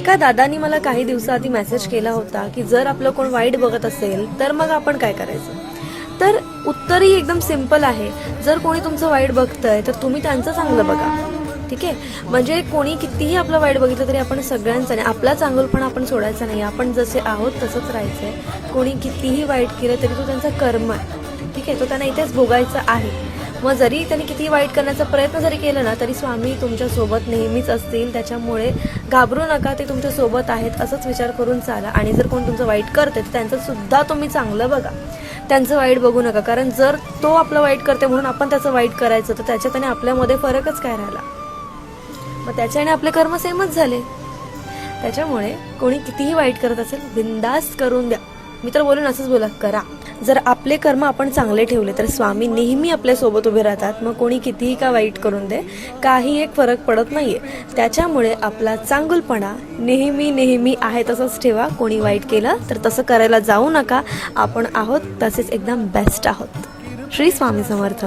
एका दादानी मला काही दिवसाआधी मेसेज केला होता की जर आपलं कोण वाईट बघत असेल तर मग आपण काय करायचं. तर उत्तरही एकदम सिंपल आहे. जर कोणी तुमचं वाईट बघतंय तर तुम्ही त्यांचं चांगलं बघा. ठीक आहे. म्हणजे कोणी कितीही आपलं वाईट बघितलं तरी आपण सगळ्यांचं नाही, आपला चांगुलपणा आपण सोडायचा नाही. आपण जसे आहोत तसंच राहायचंय. कोणी कितीही वाईट केलं तरी तो त्यांचा कर्म आहे. ठीक आहे. तो त्यांना इथेच भोगायचा आहे. मग जरी त्यांनी किती वाईट करण्याचा प्रयत्न जरी केला ना तरी स्वामी तुमच्या सोबत नेहमीच असतील. त्याच्यामुळे घाबरू नका, ते तुमच्या सोबत आहेत असंच विचार करून चाला. आणि जर कोण तुमचं वाईट करते तर त्यांचं सुद्धा तुम्ही चांगलं बघा, त्यांचं वाईट बघू नका. कारण जर तो आपलं वाईट करते म्हणून आपण त्याचं वाईट करायचं तर त्याच्यात आणि आपल्यामध्ये फरकच काय राहिला. मग त्याच्याने आपले कर्म सेमच झाले. त्याच्यामुळे कोणी कितीही वाईट करत असेल बिंदास करून द्या. मी तर बोलून असंच बोला, करा. जर आपले कर्म आपण चांगले ठेवले तर स्वामी नेहमी आपल्या सोबत उभे राहतात. मग कोणी कितीही का वाईट करून दे, काही एक फरक पडत नाहीये. त्याच्यामुळे आपला चांगुलपणा नेहमी नेहमी आहे तसंच ठेवा. कोणी वाईट केलं तर तसं करायला जाऊ नका. आपण आहोत तसेच एकदम बेस्ट आहोत. श्री स्वामी समर्थ.